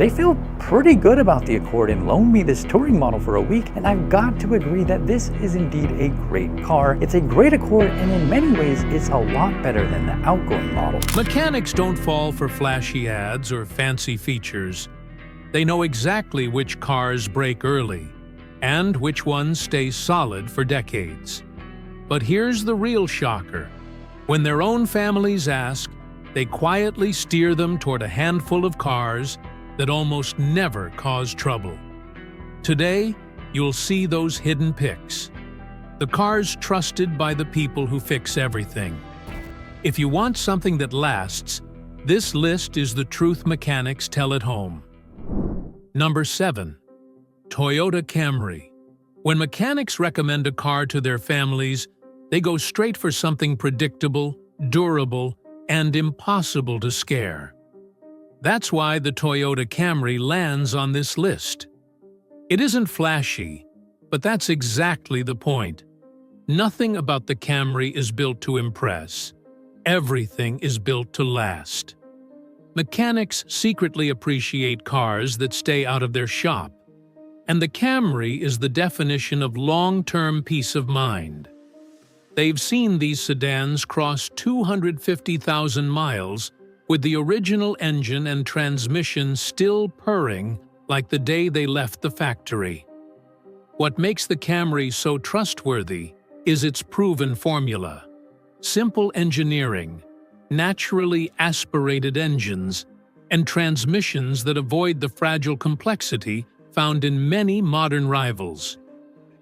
They feel pretty good about the Accord and loaned me this touring model for a week, and I've got to agree that this is indeed a great car. It's a great Accord, and in many ways, it's a lot better than the outgoing model. Mechanics don't fall for flashy ads or fancy features. They know exactly which cars break early and which ones stay solid for decades. But here's the real shocker. When their own families ask, they quietly steer them toward a handful of cars that almost never cause trouble. Today, you'll see those hidden picks. The cars trusted by the people who fix everything. If you want something that lasts, this list is the truth mechanics tell at home. Number 7. Toyota Camry. When mechanics recommend a car to their families, they go straight for something predictable, durable, and impossible to scare. That's why the Toyota Camry lands on this list. It isn't flashy, but that's exactly the point. Nothing about the Camry is built to impress. Everything is built to last. Mechanics secretly appreciate cars that stay out of their shop, and the Camry is the definition of long-term peace of mind. They've seen these sedans cross 250,000 miles with the original engine and transmission still purring like the day they left the factory. What makes the Camry so trustworthy is its proven formula. Simple engineering, naturally aspirated engines, and transmissions that avoid the fragile complexity found in many modern rivals.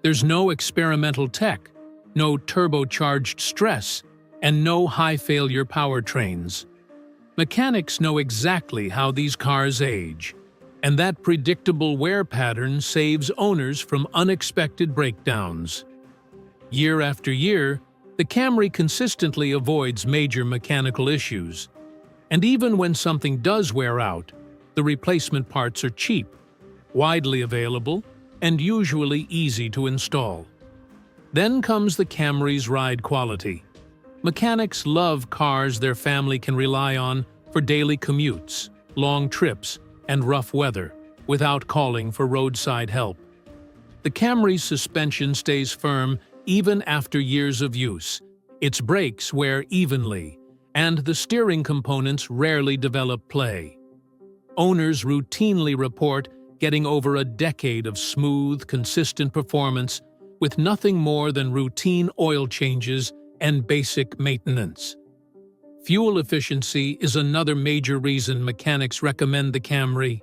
There's no experimental tech, no turbocharged stress, and no high-failure powertrains. Mechanics know exactly how these cars age, and that predictable wear pattern saves owners from unexpected breakdowns. Year after year, the Camry consistently avoids major mechanical issues. And even when something does wear out, the replacement parts are cheap, widely available, and usually easy to install. Then comes the Camry's ride quality. Mechanics love cars their family can rely on for daily commutes, long trips, and rough weather, without calling for roadside help. The Camry's suspension stays firm even after years of use. Its brakes wear evenly, and the steering components rarely develop play. Owners routinely report getting over a decade of smooth, consistent performance with nothing more than routine oil changes and basic maintenance. Fuel efficiency is another major reason mechanics recommend the Camry.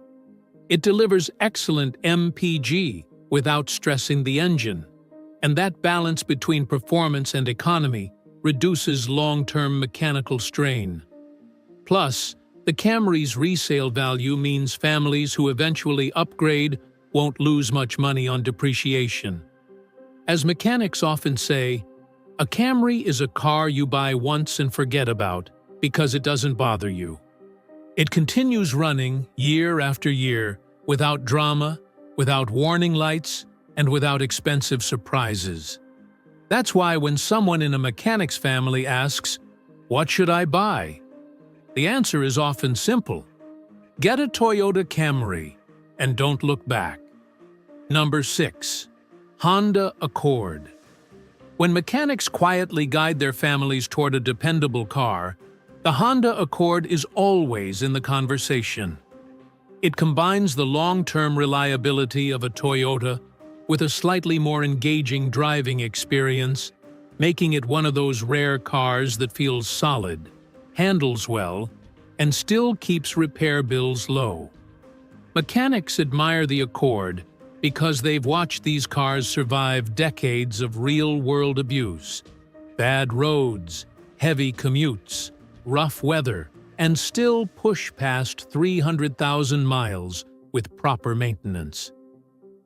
It delivers excellent MPG without stressing the engine, and that balance between performance and economy reduces long-term mechanical strain. Plus, the Camry's resale value means families who eventually upgrade won't lose much money on depreciation. As mechanics often say, a Camry is a car you buy once and forget about because it doesn't bother you. It continues running year after year without drama, without warning lights, and without expensive surprises. That's why when someone in a mechanic's family asks, "What should I buy?" the answer is often simple. Get a Toyota Camry and don't look back. Number 6. Honda Accord. When mechanics quietly guide their families toward a dependable car, the Honda Accord is always in the conversation. It combines the long-term reliability of a Toyota with a slightly more engaging driving experience, making it one of those rare cars that feels solid, handles well, and still keeps repair bills low. Mechanics admire the Accord because they've watched these cars survive decades of real-world abuse, bad roads, heavy commutes, rough weather, and still push past 300,000 miles with proper maintenance.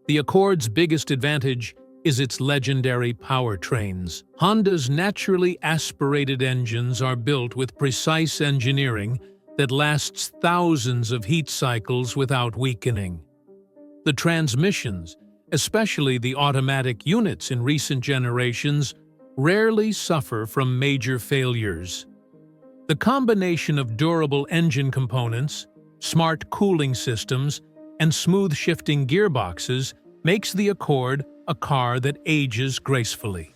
The Accord's biggest advantage is its legendary powertrains. Honda's naturally aspirated engines are built with precise engineering that lasts thousands of heat cycles without weakening. The transmissions, especially the automatic units in recent generations, rarely suffer from major failures. The combination of durable engine components, smart cooling systems, and smooth shifting gearboxes makes the Accord a car that ages gracefully.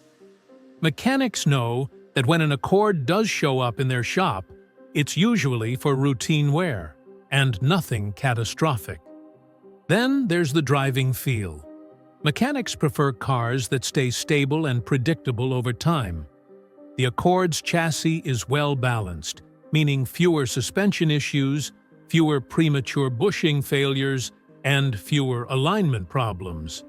Mechanics know that when an Accord does show up in their shop, it's usually for routine wear and nothing catastrophic. Then there's the driving feel. Mechanics prefer cars that stay stable and predictable over time. The Accord's chassis is well balanced, meaning fewer suspension issues, fewer premature bushing failures, and fewer alignment problems.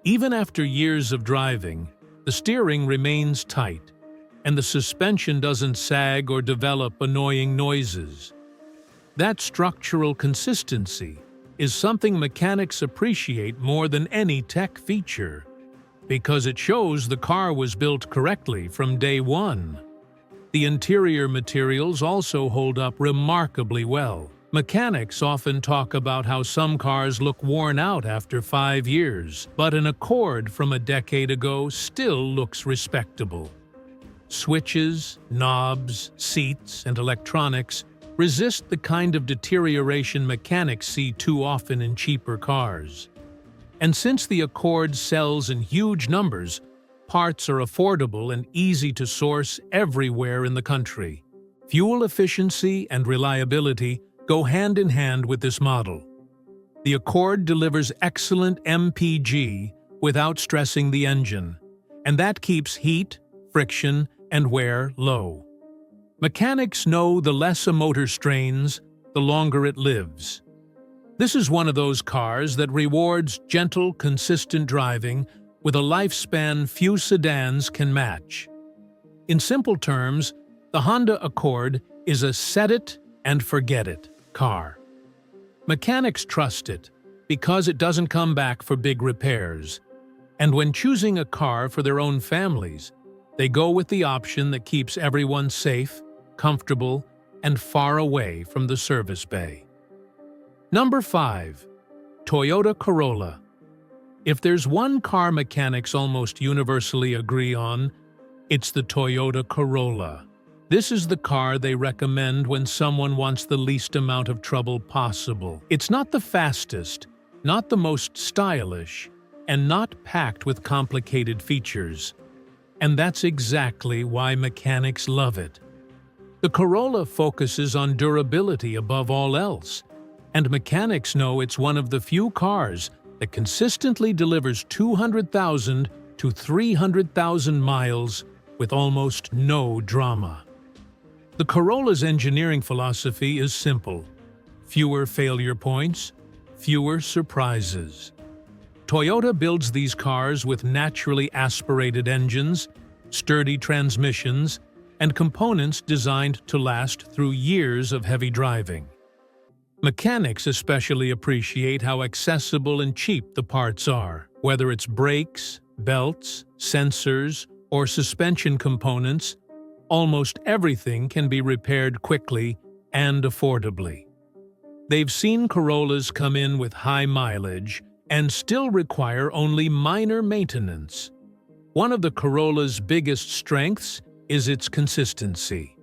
Even after years of driving, the steering remains tight, and the suspension doesn't sag or develop annoying noises. That structural consistency is something mechanics appreciate more than any tech feature, because it shows the car was built correctly from day one. The interior materials also hold up remarkably well. Mechanics often talk about how some cars look worn out after 5 years, but an Accord from a decade ago still looks respectable. Switches, knobs, seats, and electronics resist the kind of deterioration mechanics see too often in cheaper cars. And since the Accord sells in huge numbers, parts are affordable and easy to source everywhere in the country. Fuel efficiency and reliability go hand in hand with this model. The Accord delivers excellent MPG without stressing the engine, and that keeps heat, friction, and wear low. Mechanics know the less a motor strains, the longer it lives. This is one of those cars that rewards gentle, consistent driving with a lifespan few sedans can match. In simple terms, the Honda Accord is a set-it-and-forget-it car. Mechanics trust it because it doesn't come back for big repairs. And when choosing a car for their own families, they go with the option that keeps everyone safe, comfortable, and far away from the service bay. Number 5. Toyota Corolla. If there's one car mechanics almost universally agree on, it's the Toyota Corolla. This is the car they recommend when someone wants the least amount of trouble possible. It's not the fastest, not the most stylish, and not packed with complicated features. And that's exactly why mechanics love it. The Corolla focuses on durability above all else, and mechanics know it's one of the few cars that consistently delivers 200,000 to 300,000 miles with almost no drama. The Corolla's engineering philosophy is simple: fewer failure points, fewer surprises. Toyota builds these cars with naturally aspirated engines, sturdy transmissions, and components designed to last through years of heavy driving. Mechanics especially appreciate how accessible and cheap the parts are. Whether it's brakes, belts, sensors, or suspension components, almost everything can be repaired quickly and affordably. They've seen Corollas come in with high mileage and still require only minor maintenance. One of the Corolla's biggest strengths is its consistency.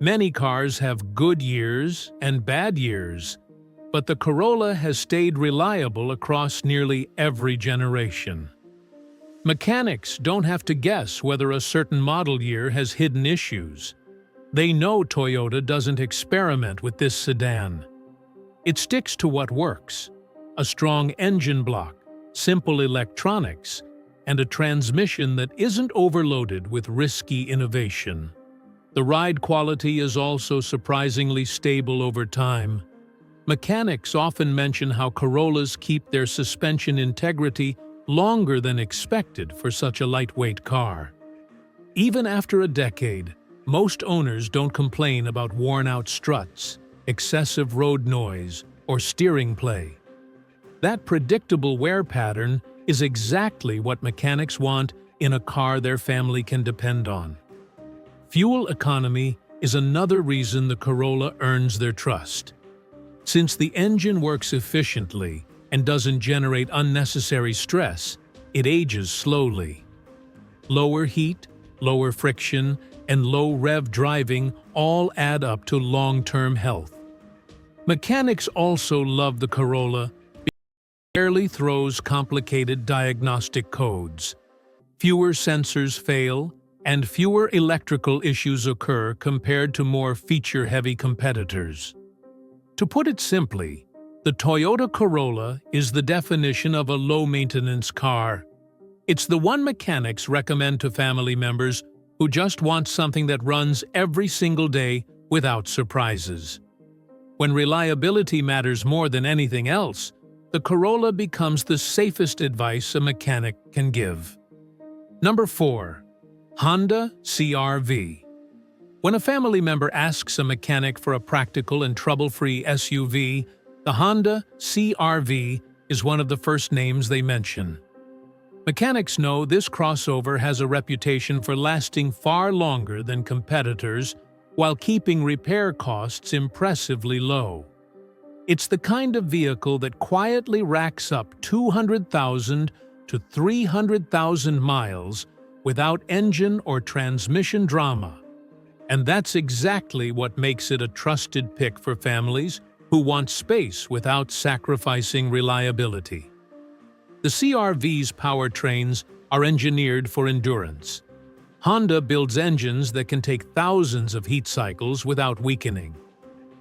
Many cars have good years and bad years, but the Corolla has stayed reliable across nearly every generation. Mechanics don't have to guess whether a certain model year has hidden issues. They know Toyota doesn't experiment with this sedan. It sticks to what works: a strong engine block, simple electronics, and a transmission that isn't overloaded with risky innovation. The ride quality is also surprisingly stable over time. Mechanics often mention how Corollas keep their suspension integrity longer than expected for such a lightweight car. Even after a decade, most owners don't complain about worn-out struts, excessive road noise, or steering play. That predictable wear pattern is exactly what mechanics want in a car their family can depend on. Fuel economy is another reason the Corolla earns their trust. Since the engine works efficiently and doesn't generate unnecessary stress, it ages slowly. Lower heat, lower friction, and low rev driving all add up to long-term health. Mechanics also love the Corolla because it rarely throws complicated diagnostic codes. Fewer sensors fail, and fewer electrical issues occur compared to more feature-heavy competitors. To put it simply, the Toyota Corolla is the definition of a low-maintenance car. It's the one mechanics recommend to family members who just want something that runs every single day without surprises. When reliability matters more than anything else, the Corolla becomes the safest advice a mechanic can give. Number 4. Honda CR-V. When a family member asks a mechanic for a practical and trouble-free SUV, the Honda CR-V is one of the first names they mention. Mechanics know this crossover has a reputation for lasting far longer than competitors while keeping repair costs impressively low. It's the kind of vehicle that quietly racks up 200,000 to 300,000 miles without engine or transmission drama. And that's exactly what makes it a trusted pick for families who want space without sacrificing reliability. The CR-V's powertrains are engineered for endurance. Honda builds engines that can take thousands of heat cycles without weakening,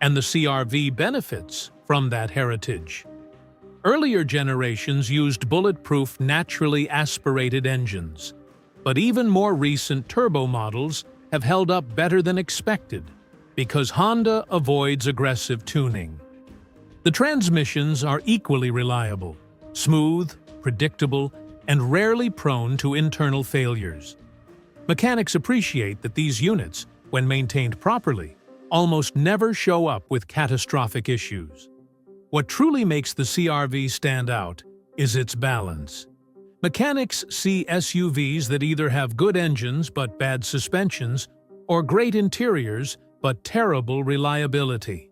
and the CR-V benefits from that heritage. Earlier generations used bulletproof, naturally aspirated engines, but even more recent turbo models have held up better than expected because Honda avoids aggressive tuning. The transmissions are equally reliable, smooth, predictable, and rarely prone to internal failures. Mechanics appreciate that these units, when maintained properly, almost never show up with catastrophic issues. What truly makes the CR-V stand out is its balance. Mechanics see SUVs that either have good engines but bad suspensions, or great interiors but terrible reliability.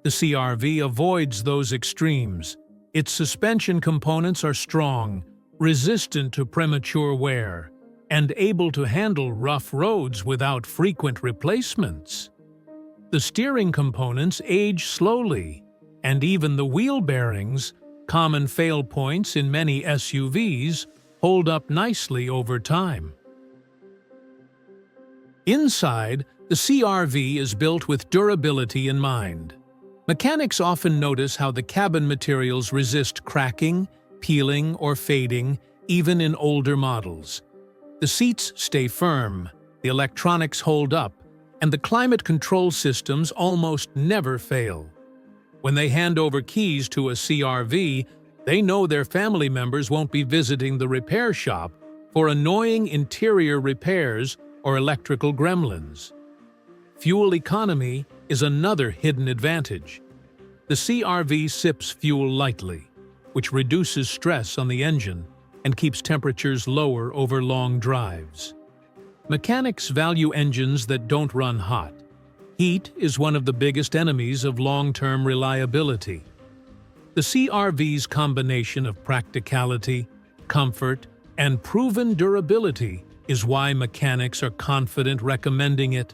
The CR-V avoids those extremes. Its suspension components are strong, resistant to premature wear, and able to handle rough roads without frequent replacements. The steering components age slowly, and even the wheel bearings, common fail points in many SUVs, hold up nicely over time. Inside, the CR-V is built with durability in mind. Mechanics often notice how the cabin materials resist cracking, peeling, or fading, even in older models. The seats stay firm, the electronics hold up, and the climate control systems almost never fail. When they hand over keys to a CR-V, they know their family members won't be visiting the repair shop for annoying interior repairs or electrical gremlins. Fuel economy is another hidden advantage. The CR-V sips fuel lightly, which reduces stress on the engine and keeps temperatures lower over long drives. Mechanics value engines that don't run hot. Heat is one of the biggest enemies of long-term reliability. The CR-V's combination of practicality, comfort, and proven durability is why mechanics are confident recommending it.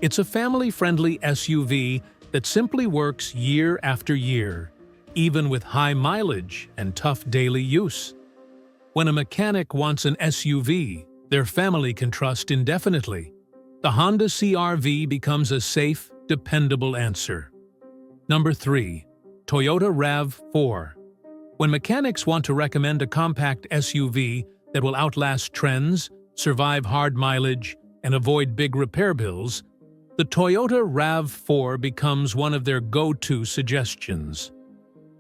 It's a family-friendly SUV that simply works year after year, even with high mileage and tough daily use. When a mechanic wants an SUV their family can trust indefinitely, the Honda CR-V becomes a safe, dependable answer. Number 3. Toyota RAV4. When mechanics want to recommend a compact SUV that will outlast trends, survive hard mileage, and avoid big repair bills, the Toyota RAV4 becomes one of their go-to suggestions.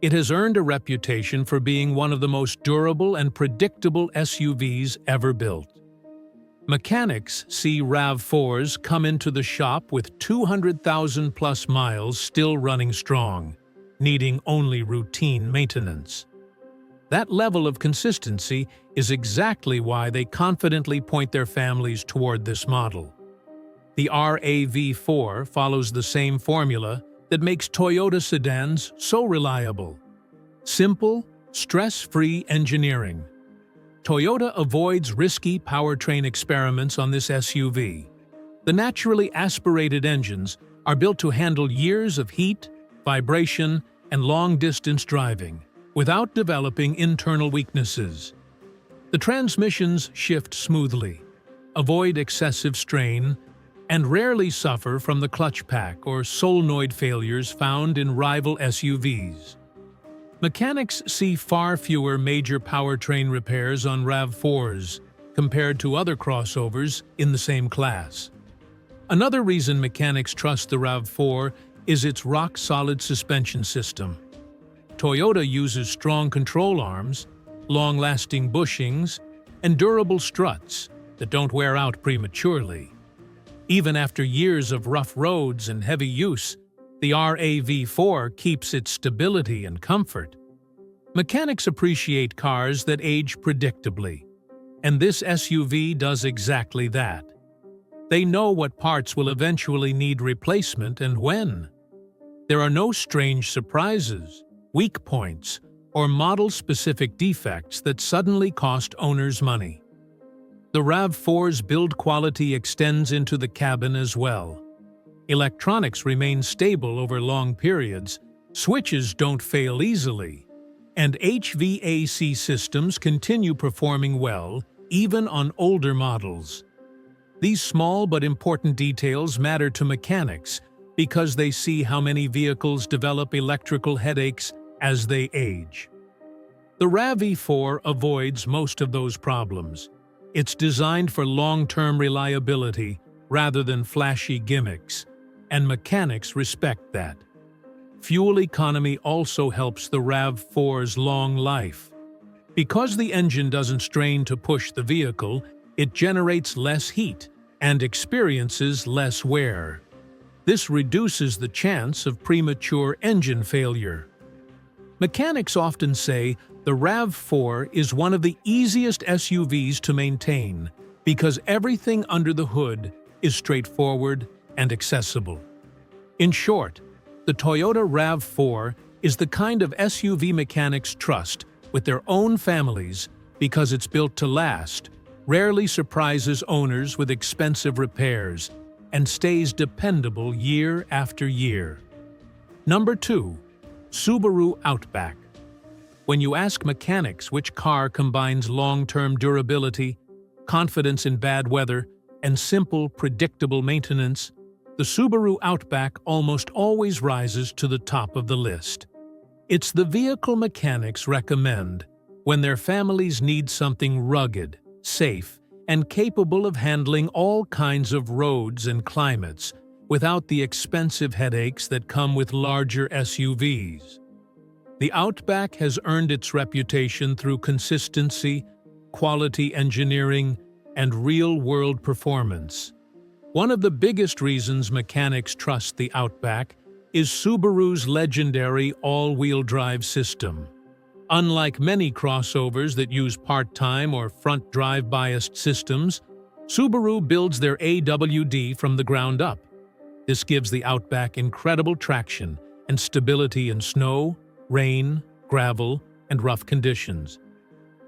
It has earned a reputation for being one of the most durable and predictable SUVs ever built. Mechanics see RAV4s come into the shop with 200,000-plus miles still running strong, needing only routine maintenance. That level of consistency is exactly why they confidently point their families toward this model. The RAV4 follows the same formula that makes Toyota sedans so reliable. Simple, stress-free engineering. Toyota avoids risky powertrain experiments on this SUV. The naturally aspirated engines are built to handle years of heat, vibration, and long-distance driving, without developing internal weaknesses. The transmissions shift smoothly, avoid excessive strain, and rarely suffer from the clutch pack or solenoid failures found in rival SUVs. Mechanics see far fewer major powertrain repairs on RAV4s compared to other crossovers in the same class. Another reason mechanics trust the RAV4 is its rock-solid suspension system. Toyota uses strong control arms, long-lasting bushings, and durable struts that don't wear out prematurely. Even after years of rough roads and heavy use, the RAV4 keeps its stability and comfort. Mechanics appreciate cars that age predictably, and this SUV does exactly that. They know what parts will eventually need replacement and when. There are no strange surprises, weak points, or model-specific defects that suddenly cost owners money. The RAV4's build quality extends into the cabin as well. Electronics remain stable over long periods, switches don't fail easily, and HVAC systems continue performing well even on older models. These small but important details matter to mechanics because they see how many vehicles develop electrical headaches as they age. The RAV4 avoids most of those problems. It's designed for long-term reliability rather than flashy gimmicks, and mechanics respect that. Fuel economy also helps the RAV4's long life. Because the engine doesn't strain to push the vehicle, it generates less heat and experiences less wear. This reduces the chance of premature engine failure. Mechanics often say the RAV4 is one of the easiest SUVs to maintain because everything under the hood is straightforward and accessible. In short, the Toyota RAV4 is the kind of SUV mechanics trust with their own families because it's built to last, rarely surprises owners with expensive repairs, and stays dependable year after year. Number 2. Subaru Outback. When you ask mechanics which car combines long-term durability, confidence in bad weather, and simple, predictable maintenance, the Subaru Outback almost always rises to the top of the list. It's the vehicle mechanics recommend when their families need something rugged, safe, and capable of handling all kinds of roads and climates without the expensive headaches that come with larger SUVs. The Outback has earned its reputation through consistency, quality engineering, and real-world performance. One of the biggest reasons mechanics trust the Outback is Subaru's legendary all-wheel drive system. Unlike many crossovers that use part-time or front drive-biased systems, Subaru builds their AWD from the ground up. This gives the Outback incredible traction and stability in snow, rain, gravel, and rough conditions.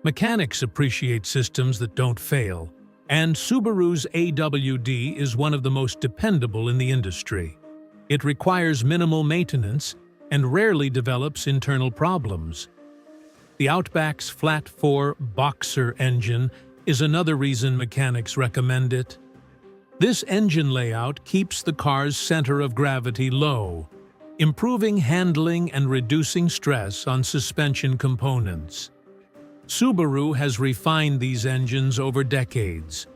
Mechanics appreciate systems that don't fail, and Subaru's AWD is one of the most dependable in the industry. It requires minimal maintenance and rarely develops internal problems. The Outback's flat-4 Boxer engine is another reason mechanics recommend it. This engine layout keeps the car's center of gravity low, improving handling and reducing stress on suspension components. Subaru has refined these engines over decades,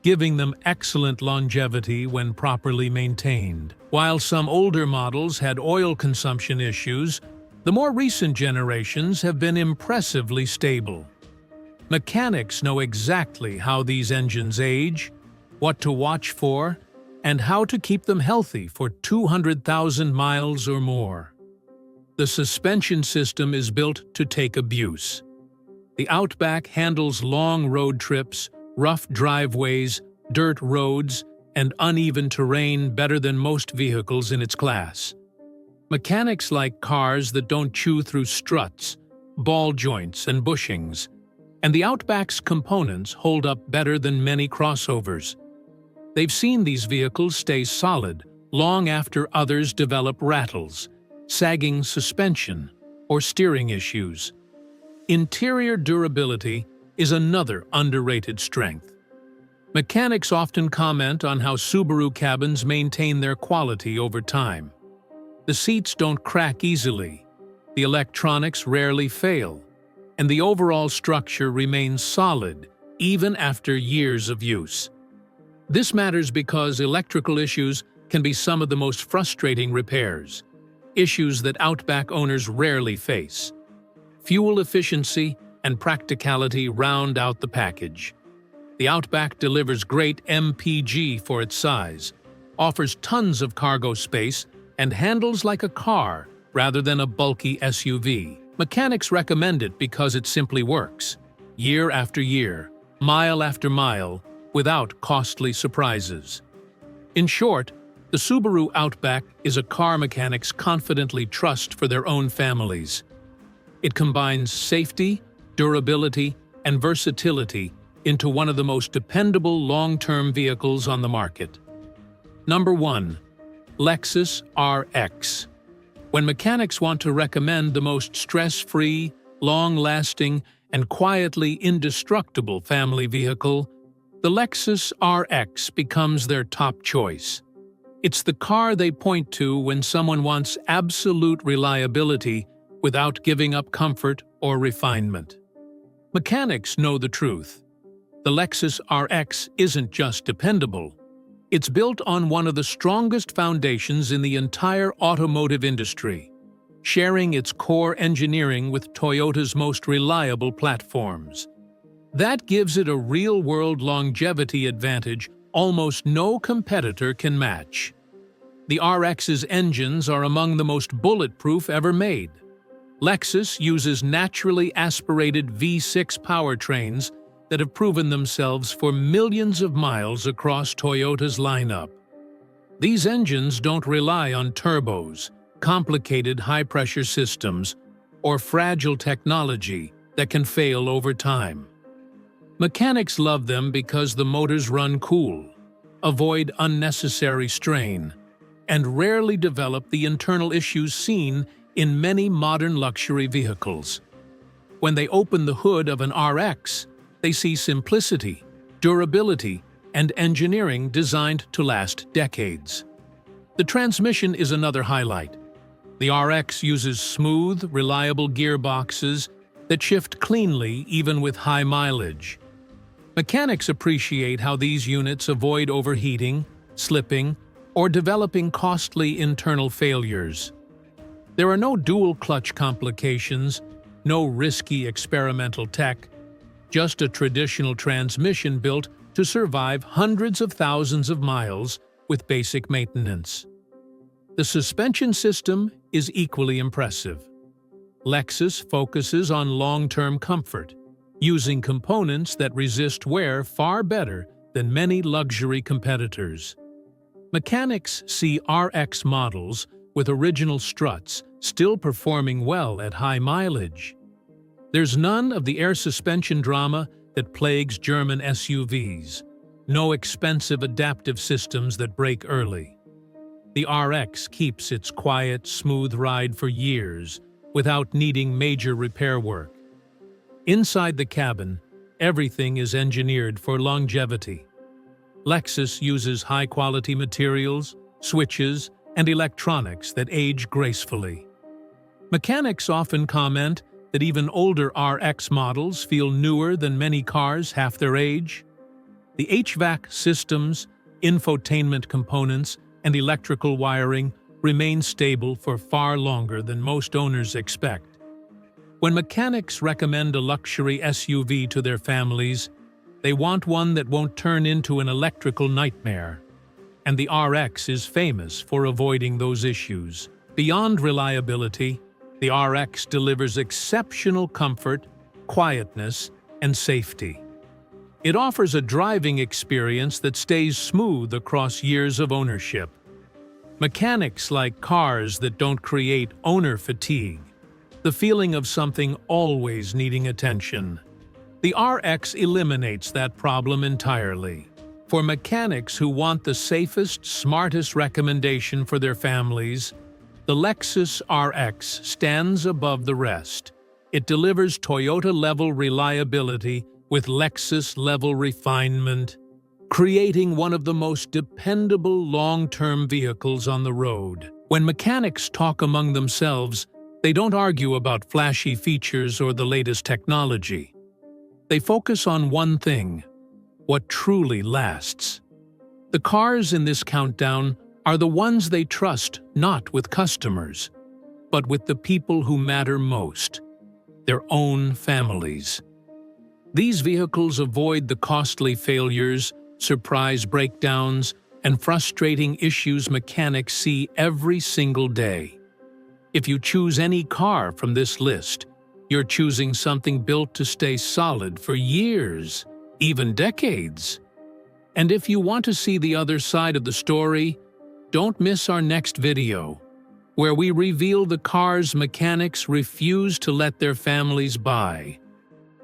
giving them excellent longevity when properly maintained. While some older models had oil consumption issues, the more recent generations have been impressively stable. Mechanics know exactly how these engines age, what to watch for, and how to keep them healthy for 200,000 miles or more. The suspension system is built to take abuse. The Outback handles long road trips, rough driveways, dirt roads, and uneven terrain better than most vehicles in its class. Mechanics like cars that don't chew through struts, ball joints, and bushings, and the Outback's components hold up better than many crossovers. They've seen these vehicles stay solid long after others develop rattles, sagging suspension, or steering issues. Interior durability is another underrated strength. Mechanics often comment on how Subaru cabins maintain their quality over time. The seats don't crack easily, the electronics rarely fail, and the overall structure remains solid even after years of use. This matters because electrical issues can be some of the most frustrating repairs, issues that Outback owners rarely face. Fuel efficiency and practicality round out the package. The Outback delivers great MPG for its size, offers tons of cargo space, and handles like a car rather than a bulky SUV. Mechanics recommend it because it simply works, year after year, mile after mile, without costly surprises. In short, the Subaru Outback is a car mechanics confidently trust for their own families. It combines safety, durability, and versatility into one of the most dependable long-term vehicles on the market. Number 1. Lexus RX. When mechanics want to recommend the most stress-free, long-lasting, and quietly indestructible family vehicle, the Lexus RX becomes their top choice. It's the car they point to when someone wants absolute reliability without giving up comfort or refinement. Mechanics know the truth. The Lexus RX isn't just dependable. It's built on one of the strongest foundations in the entire automotive industry, sharing its core engineering with Toyota's most reliable platforms. That gives it a real-world longevity advantage almost no competitor can match. The RX's engines are among the most bulletproof ever made. Lexus uses naturally aspirated V6 powertrains that have proven themselves for millions of miles across Toyota's lineup. These engines don't rely on turbos, complicated high-pressure systems, or fragile technology that can fail over time. Mechanics love them because the motors run cool, avoid unnecessary strain, and rarely develop the internal issues seen in many modern luxury vehicles. When they open the hood of an RX, they see simplicity, durability, and engineering designed to last decades. The transmission is another highlight. The RX uses smooth, reliable gearboxes that shift cleanly even with high mileage. Mechanics appreciate how these units avoid overheating, slipping, or developing costly internal failures. There are no dual-clutch complications, no risky experimental tech, just a traditional transmission built to survive hundreds of thousands of miles with basic maintenance. The suspension system is equally impressive. Lexus focuses on long-term comfort, using components that resist wear far better than many luxury competitors. Mechanics see RX models with original struts still performing well at high mileage. There's none of the air suspension drama that plagues German SUVs, no expensive adaptive systems that break early. The RX keeps its quiet, smooth ride for years without needing major repair work. Inside the cabin, everything is engineered for longevity. Lexus uses high-quality materials, switches, and electronics that age gracefully. Mechanics often comment that even older RX models feel newer than many cars half their age. The HVAC systems, infotainment components, and electrical wiring remain stable for far longer than most owners expect. When mechanics recommend a luxury SUV to their families, they want one that won't turn into an electrical nightmare. And the RX is famous for avoiding those issues. Beyond reliability, the RX delivers exceptional comfort, quietness, and safety. It offers a driving experience that stays smooth across years of ownership. Mechanics like cars that don't create owner fatigue, the feeling of something always needing attention. The RX eliminates that problem entirely. For mechanics who want the safest, smartest recommendation for their families, The Lexus RX stands above the rest. It delivers Toyota-level reliability with Lexus-level refinement, creating one of the most dependable long-term vehicles on the road. When mechanics talk among themselves, they don't argue about flashy features or the latest technology. They focus on one thing: what truly lasts. The cars in this countdown are the ones they trust not with customers, but with the people who matter most, their own families. These vehicles avoid the costly failures, surprise breakdowns, and frustrating issues mechanics see every single day. If you choose any car from this list, you're choosing something built to stay solid for years, even decades. And if you want to see the other side of the story, don't miss our next video, where we reveal the cars mechanics refuse to let their families buy.